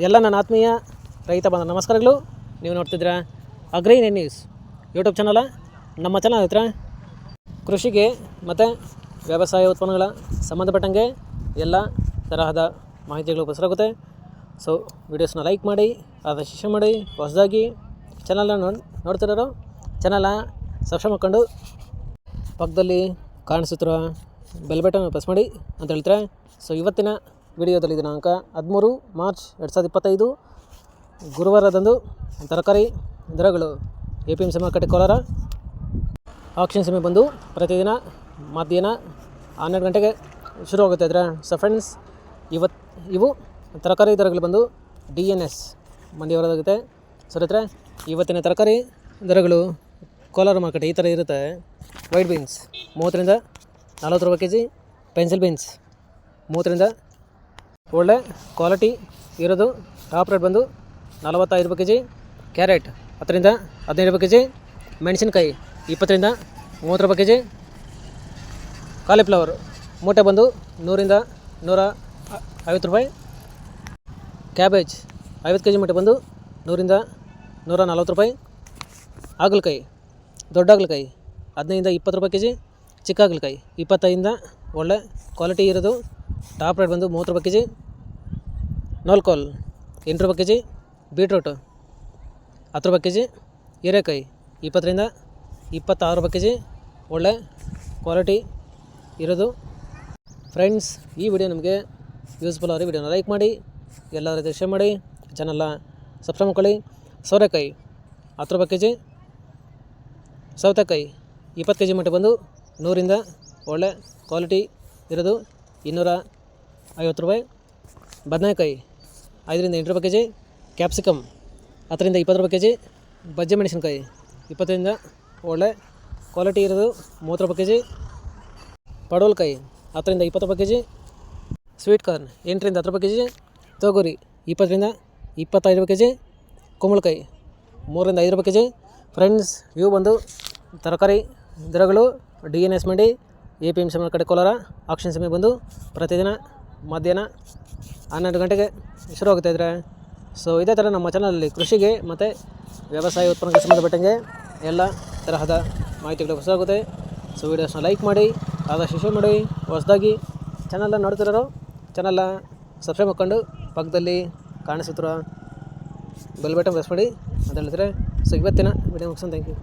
ಎಲ್ಲ ನನ್ನ ಆತ್ಮೀಯ ರೈತ ಬಂದ ನಮಸ್ಕಾರಗಳು. ನೀವು ನೋಡ್ತಿದ್ದೀರಾ ಅಗ್ರೈನ್ ನ್ಯೂಸ್ ಯೂಟ್ಯೂಬ್ ಚಾನಲ. ನಮ್ಮ ಚಾನಲ್ ಹತ್ರ ಕೃಷಿಗೆ ಮತ್ತು ವ್ಯವಸಾಯ ಉತ್ಪನ್ನಗಳ ಸಂಬಂಧಪಟ್ಟಂಗೆ ಎಲ್ಲ ತರಹದ ಮಾಹಿತಿಗಳು ಉಪಯೋಗಿಸಲಾಗುತ್ತೆ. ಸೊ ವಿಡಿಯೋಸ್ನ ಲೈಕ್ ಮಾಡಿ, ಅದರ ಶಿಕ್ಷೆ ಮಾಡಿ. ಹೊಸದಾಗಿ ಚಾನಲ್ನ ನೋಡ್ತಿರೋರು ಚಾನಲ್ನ ಸಬ್ಸ್ಕ್ರೈಬ್ ಮಾಡ್ಕೊಂಡು ಪಕ್ಕದಲ್ಲಿ ಕಾಣಿಸುತ್ತಿರುವ ಬೆಲ್ ಬಟನ್ ಪ್ರೆಸ್ ಮಾಡಿ ಅಂತ ಹೇಳ್ತಾರೆ. ಸೊ ಇವತ್ತಿನ ವಿಡಿಯೋದಲ್ಲಿ ದಿನಾಂಕ 13 ಮಾರ್ಚ್ 2025 ಗುರುವಾರದಂದು ತರಕಾರಿ ದರಗಳು APMC ಮಾರುಕಟ್ಟೆ ಕೋಲಾರ ಆಕ್ಷನ್ ಸಮಯ ಬಂದು ಪ್ರತಿದಿನ ಮಧ್ಯಾಹ್ನ 12 ಗಂಟೆಗೆ ಶುರುವಾಗುತ್ತೆ ಇದ್ರೆ. ಸೊ ಫ್ರೆಂಡ್ಸ್, ಇವು ತರಕಾರಿ ದರಗಳು ಬಂದು DNS ಮಂಡಿಯವರದಾಗುತ್ತೆ. ಸೊ ರೈತರೆ, ಇವತ್ತಿನ ತರಕಾರಿ ದರಗಳು ಕೋಲಾರ ಮಾರುಕಟ್ಟೆ ಈ ಥರ ಇರುತ್ತೆ. ವೈಟ್ ಬೀನ್ಸ್ 30 ರಿಂದ 40 ರೂಪಾಯಿ ಕೆಜಿ. ಪೆನ್ಸಿಲ್ ಬೀನ್ಸ್ 30 ರಿಂದ ಒಳ್ಳೆ ಕ್ವಾಲಿಟಿ ಇರೋದು ಟಾಪ್ ರೇಟ್ ಬಂದು 45 ರೂಪಾಯಿ ಕೆಜಿ. ಕ್ಯಾರೆಟ್ 10 ರಿಂದ 15 ರೂಪಾಯಿ ಕೆಜಿ. ಮೆಣಸಿನ್ಕಾಯಿ 20 ರಿಂದ 30 ರೂಪಾಯಿ ಕೆಜಿ. ಕಾಲಿಫ್ಲವರ್ ಮೂಟೆ ಬಂದು 100 ರಿಂದ 150 ರೂಪಾಯಿ. ಕ್ಯಾಬೇಜ್ 50 ಕೆಜಿ ಮೂಟೆ ಬಂದು 100 ರಿಂದ 140 ರೂಪಾಯಿ. ಹಾಗಲಕಾಯಿ ದೊಡ್ಡ ಹಾಗಲಕಾಯಿ 15 ರಿಂದ 20 ರೂಪಾಯಿ ಕೆಜಿ. ಚಿಕ್ಕ ಹಾಗಲಕಾಯಿ 25 ರಿಂದ ಒಳ್ಳೆ ಕ್ವಾಲಿಟಿ ಇರೋದು ಟಾಪ್ ರೇಟ್ ಬಂದು 30 ರೂಪಾಯಿ ಕೆಜಿ. ನೋಲ್ಕೋಲ್ 8 ರೂಪಾಯಿ ಕೆಜಿ. ಬೀಟ್ರೂಟ್ 10 ರೂಪಾಯಿ ಕೆಜಿ. ಹೀರೆಕಾಯಿ 20 ರಿಂದ 26 ರೂಪಾಯಿ ಕೆಜಿ. ಒಳ್ಳೆ ಕ್ವಾಲಿಟಿ ಇರೋದು. ಫ್ರೆಂಡ್ಸ್, ಈ ವಿಡಿಯೋ ನಿಮಗೆ ಯೂಸ್ಫುಲ್ ಆದರೆ ವಿಡಿಯೋನ ಲೈಕ್ ಮಾಡಿ, ಎಲ್ಲ ರೀತಿ ಶೇರ್ ಮಾಡಿ, ಚಾನಲ್ನ ಸಬ್ಸ್ಕ್ರೈಬ್ ಮಾಡ್ಕೊಳ್ಳಿ. ಸೋರೆಕಾಯಿ 10 ರೂಪಾಯಿ ಕೆಜಿ. ಸೌತೆಕಾಯಿ 20 ಕೆಜಿ ಮೂಟೆ ಬಂದು 100 ರಿಂದ ಒಳ್ಳೆ ಕ್ವಾಲಿಟಿ ಇರೋದು 250 ರೂಪಾಯಿ. ಬದನೆಕಾಯಿ 5 ರಿಂದ 8 ರೂಪಾಯಿ ಕೆಜಿ. ಕ್ಯಾಪ್ಸಿಕಮ್ 10 ರಿಂದ 20 ರೂಪಾಯಿ ಕೆಜಿ. ಬಜ್ಜೆ ಮೆಣಸಿನ್ಕಾಯಿ 20 ರಿಂದ ಒಳ್ಳೆ ಕ್ವಾಲಿಟಿ ಇರೋದು 30 ರೂಪಾಯಿ ಕೆಜಿ. ಪಡವಲಕಾಯಿ 10 ರಿಂದ 20 ರೂಪಾಯಿ ಕೆಜಿ. ಸ್ವೀಟ್ ಕಾರ್ನ್ 8 ರಿಂದ 10 ರೂಪಾಯಿ ಕೆಜಿ. ತೊಗರಿ 20 ರಿಂದ 25 ರೂಪಾಯಿ ಕೆಜಿ. ಕುಂಬಳಕಾಯಿ 3 ರಿಂದ 5 ರೂಪಾಯಿ ಕೆಜಿ. ಫ್ರೆಂಡ್ಸ್, ಇವು ಬಂದು ತರಕಾರಿ ದರಗಳು DNS ಮಂಡಿ APMC ಮಾರುಕಟ್ಟೆ ಕೋಲಾರ ಆಕ್ಷನ್ ಸಮಯ ಬಂದು ಪ್ರತಿದಿನ ಮಧ್ಯಾಹ್ನ 12 ಗಂಟೆಗೆ ಶುರುವಾಗುತ್ತೆ ಇದ್ರೆ. ಸೊ ಇದೇ ಥರ ನಮ್ಮ ಚಾನಲಲ್ಲಿ ಕೃಷಿಗೆ ಮತ್ತು ವ್ಯವಸಾಯ ಉತ್ಪನ್ನಕ್ಕೆ ಸಂಬಂಧಪಟ್ಟಂಗೆ ಎಲ್ಲ ತರಹದ ಮಾಹಿತಿಗಳು ಹೊಸದಾಗುತ್ತೆ. ಸೊ ವಿಡಿಯೋಸ್ನ ಲೈಕ್ ಮಾಡಿ, ಆದಷ್ಟು ಶೇರ್ ಮಾಡಿ. ಹೊಸದಾಗಿ ಚಾನಲ್ನ ನೋಡ್ತಿರೋರು ಚಾನಲ್ನ ಸಬ್ಸ್ಕ್ರೈಬ್ ಮಾಡ್ಕೊಂಡು ಪಕ್ಕದಲ್ಲಿ ಕಾಣಿಸುತ್ತಿರೋ ಬೆಲ್ ಬಟನ್ ಪ್ರೆಸ್ ಮಾಡಿ ಅಂತ ಹೇಳ್ತಾರೆ. ಸೊ ಇವತ್ತಿನ ವಿಡಿಯೋ ಮುಗಿಸೋಣ. Thank you.